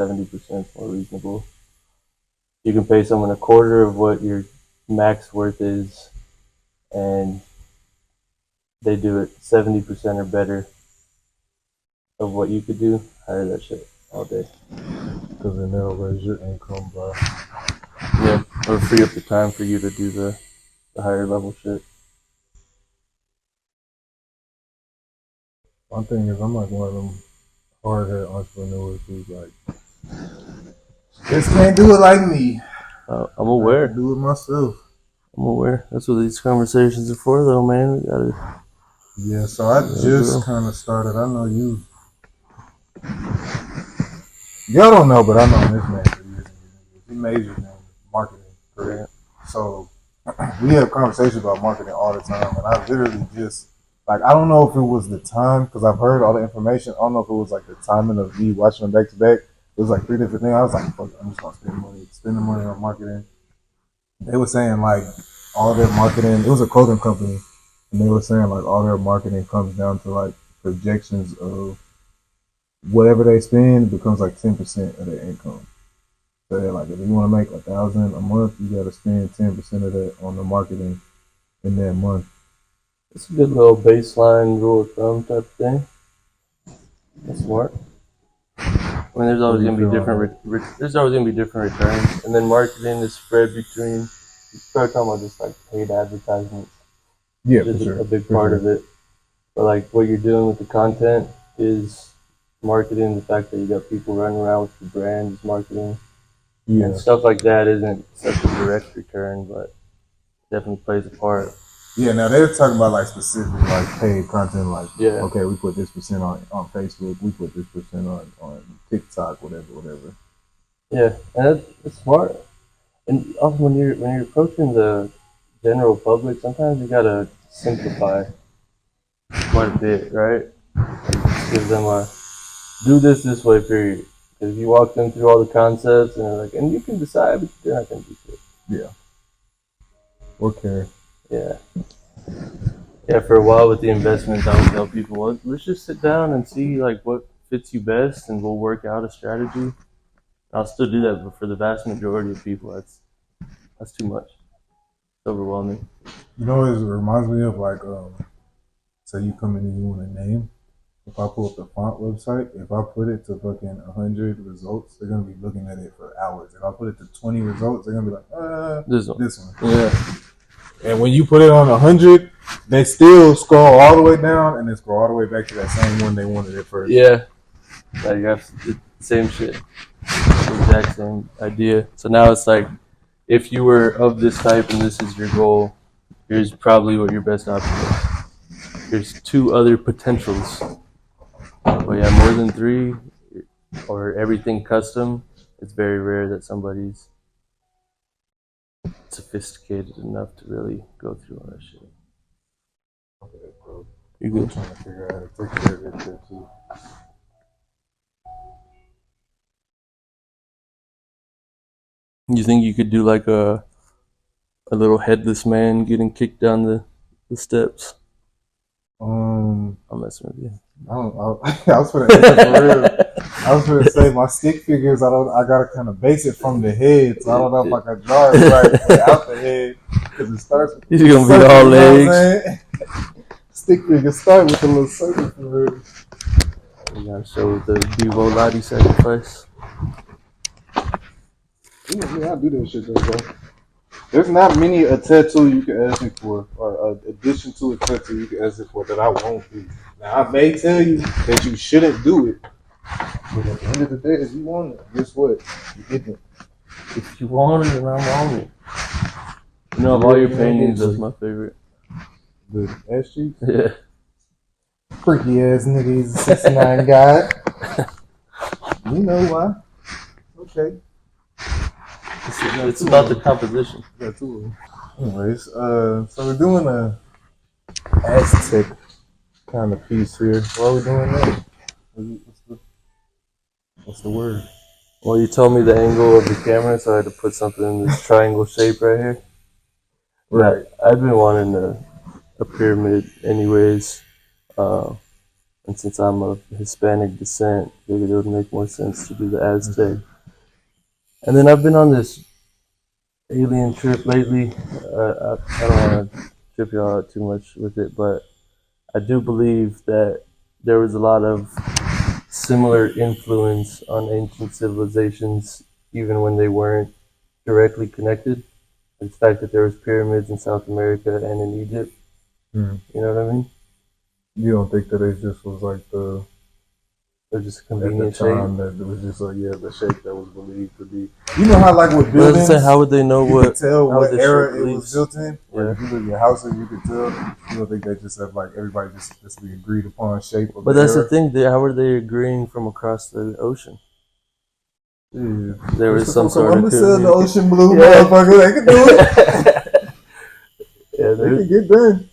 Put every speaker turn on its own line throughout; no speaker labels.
70% more reasonable. You can pay someone a quarter of what your max worth is, and they do it 70% or better of what you could do. Hire that shit all day.
Because then they'll raise your income by.
Yeah, or free up the time for you to do the higher level shit.
My thing is, I'm like one of them hard-headed entrepreneurs who's like, just can't do it like me.
I'm aware.
I can do it myself.
I'm aware. That's what these conversations are for, though, man. We gotta.
Yeah, so I just kind of started. I know you. Y'all don't know, but I know this man for years and years. He majored in marketing, correct? So we have conversations about marketing all the time, and I literally just, like, I don't know if it was the time, because I've heard all the information. I don't know if it was like the timing of me watching them back to back. It was like 3 different things. I was like, fuck, I'm just going to spend the money on marketing. They were saying like all their marketing, it was a clothing company, and they were saying like all their marketing comes down to like projections of whatever they spend becomes like 10% of their income. So they're like, if you want to make $1,000 a month, you got to spend 10% of that on the marketing in that month.
It's a good little baseline rule of thumb type of thing. That's smart. I mean, there's always gonna be different returns, and then marketing is spread between. You start talking about just like paid advertisements.
Yeah,
which
for
is
sure.
a big part of it. But like what you're doing with the content is marketing. The fact that you got people running around with your brand is marketing.
Yeah.
And stuff like that isn't such a direct return, but definitely plays a part.
Yeah, now they're talking about like specific like paid content, like okay, we put this percent on Facebook, we put this percent on TikTok, whatever.
Yeah, and it's smart. And also when you're approaching the general public, sometimes you gotta simplify quite a bit, right? Just give them a do this way, period. Because you walk them through all the concepts and they're like, and you can decide, but they're not gonna do shit.
Yeah. Or care.
Yeah. Yeah, for a while with the investments, I would tell people, well, let's just sit down and see like what fits you best, and we'll work out a strategy. I'll still do that, but for the vast majority of people, that's too much. It's overwhelming.
You know, it reminds me of like, say you come in and you want a name. If I pull up the font website, if I put it to fucking 100 results, they're gonna be looking at it for hours. If I put it to 20 results, they're gonna be like, this one. Yeah. And when you put it on 100, they still scroll all the way down and then scroll all the way back to that same one they wanted at first.
Yeah. Like that's the same shit. The exact same idea. So now it's like, if you were of this type and this is your goal, here's probably what your best option is. Here's 2 other potentials. But yeah, more than 3 or everything custom, it's very rare that somebody's sophisticated enough to really go through all that shit.
Okay, bro.
You good?
I'm trying to figure out how to take care of this shit too.
You think you could do like a little headless man getting kicked down the steps? I'm messing with you.
I was gonna for real. I was gonna say my stick figures. I gotta kind of base it from the head, so I don't know if I can draw it right without the head because it starts.
He's gonna be all legs.
Stick figures start with a little circle for real.
You gotta show the Vivo Lottie sacrifice.
Yeah, I do that shit though, bro. There's not many a tattoo you can ask me for, or an addition to a tattoo you can ask me for that I won't do. Now, I may tell you that you shouldn't do it, but at the end of the day, if you want it, guess what? You get it.
If you want it, then I'm on it. You know, of all your paintings, that's my favorite.
The ass cheeks?
Yeah.
Freaky ass nigga, he's a 69 guy. You know why? Okay.
It's about the composition.
Got 2 of them. Anyways, so we're doing a Aztec kind of piece here. Why are we doing that? What's the word?
Well, you told me the angle of the camera, so I had to put something in this triangle shape right here. Right. I've been wanting a pyramid anyways. And And since I'm of Hispanic descent, I figured it would make more sense to do the Aztec. And then I've been on this alien trip lately. I don't want to trip y'all out too much with it, but I do believe that there was a lot of similar influence on ancient civilizations, even when they weren't directly connected. The fact that there was pyramids in South America and in Egypt.
Mm.
You know what I mean?
You don't think that it just was like
They're just
at the
convenient
time
shape.
that it was just the shape that was believed to be. You know how like with
But I was
buildings,
saying, how would they know
you
what?
could tell
how would
what
they
era
shape
it was
beliefs?
built in. Like
Yeah.
if you look at your houses, you could tell. You don't think they just have like everybody just the agreed upon shape of
But
the
that's
era?
the thing. How are they agreeing from across the ocean?
Yeah.
There was some sort of
Columbus said the ocean blue,
Yeah.
motherfucker. They could do it.
Yeah,
They could get done.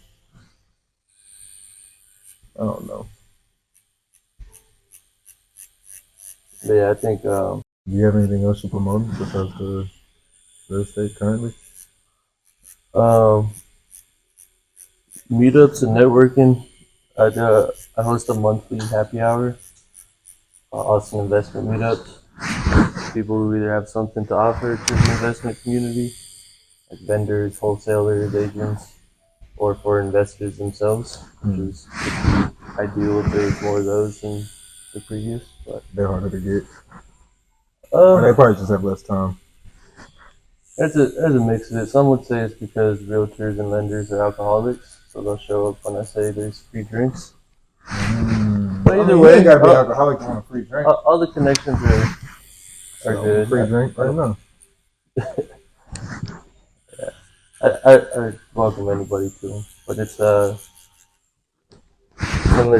I don't know.
yeah. I think
Do you have anything else to promote besides the real estate currently?
Meetups and networking. I host a monthly happy hour, Austin investment meetups. People who either have something to offer to the investment community, like vendors, wholesalers, agents, or for investors themselves, which is ideal if there's more of those than the previous. But
They're harder to get. Or they probably just have less time.
there's a mix of it. Some would say it's because realtors and lenders are alcoholics, so they'll show up when I say there's free drinks. But either way,
you ain't gotta be alcoholic to want a free drink.
all the connections are good.
Free drink right now.
I welcome anybody to them, but it's similar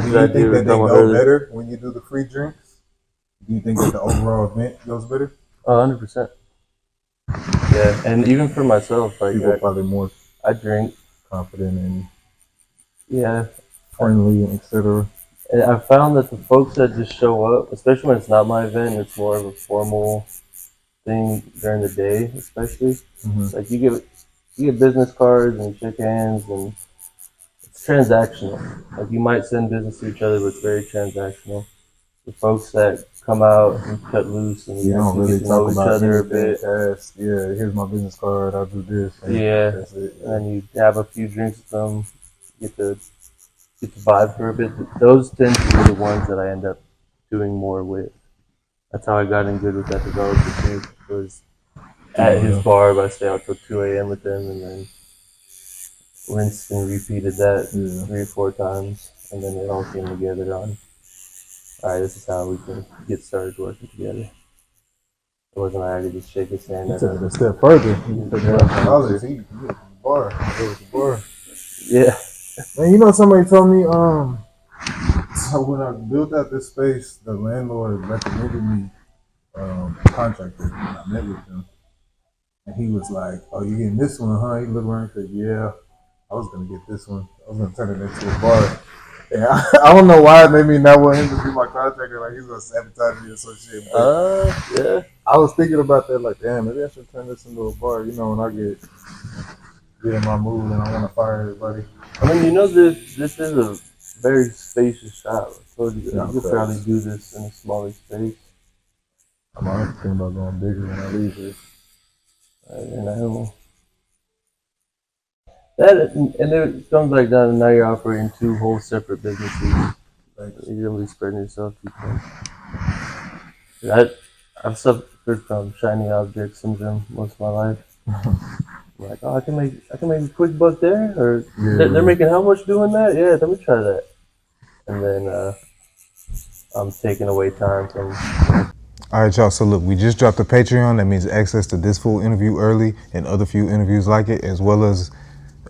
Do
to
you
that
think that they
talking about
go
earlier.
better when you do the free drinks? Do you think that the overall event goes better?
100%. Yeah, and even for myself, like
People probably more
I drink.
confident and
Yeah,
friendly, etc.
and I found that the folks that just show up, especially when it's not my event, it's more of a formal thing during the day, especially. It's like you get business cards and shake hands, and it's transactional. Like you might send business to each other, but it's very transactional. The folks that come out and cut loose and
You don't
actually
really
get to know
talk
each
about
other a
anything
bit.
past, yeah, here's my business card, I'll do this.
Yeah,
That's it.
and then you have a few drinks with them, get to vibe for a bit. Those tend to be the ones that I end up doing more with. That's how I got in good with that developer too. It was at his bar, but I stay out till 2 a.m. with him, and then rinsed and repeated that 3 or 4 times, and then it all came together on, all right, this is how we can get started working together. It wasn't like I could just shake his hand.
You took it a step further. You took it out college. He was the bar. It was the bar.
Yeah.
Man, you know, somebody told me, so when I built out this space, the landlord recommended me a contractor. And I met with him. And he was like, oh, you getting this one, huh? He looked around and said, yeah, I was going to get this one. I was going to turn it into a bar. And I don't know why it made me not want him to be my contractor. Like, he's going to sabotage me or some shit. But
Yeah.
I was thinking about that, like, damn, maybe I should turn this into a bar. You know, when I get in my mood and I want to fire everybody.
I mean, you know, this is a very spacious shop. I told you, you could probably do this in a smaller space.
I'm honestly thinking about going bigger when I leave here.
And I know that, and it comes back down to now you're operating 2 whole separate businesses. Like, you're gonna be spreading yourself too thin. I've suffered from shiny object syndrome most of my life. I'm like, oh, I can make a quick buck there, or they're making how much doing that? Yeah, let me try that. And then I'm taking away time from.
All right, y'all. So look, we just dropped a Patreon. That means access to this full interview early and other few interviews like it, as well as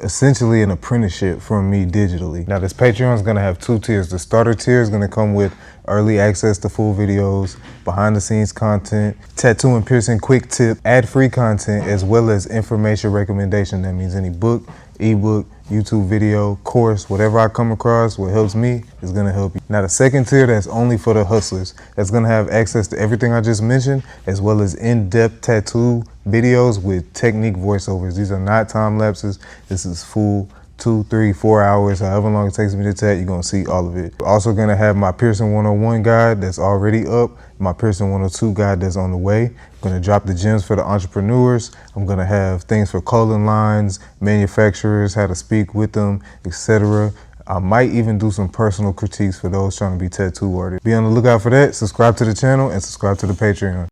essentially an apprenticeship from me digitally. Now this Patreon is gonna have 2 tiers. The starter tier is gonna come with early access to full videos, behind the scenes content, tattoo and piercing quick tip, ad-free content, as well as information recommendation. That means any book, ebook, YouTube video, course, whatever I come across, what helps me is gonna help you. Now the second tier, that's only for the hustlers. That's gonna have access to everything I just mentioned, as well as in-depth tattoo videos with technique voiceovers. These are not time lapses. This is full 2, 3, 4 hours, however long it takes me to tat, you're gonna see all of it. Also gonna have my Pearson 101 guide that's already up, my Pearson 102 guide that's on the way. I'm gonna drop the gems for the entrepreneurs. I'm gonna have things for clothing lines, manufacturers, how to speak with them, etc. I might even do some personal critiques for those trying to be tattoo artists. Be on the lookout for that. Subscribe to the channel and subscribe to the Patreon.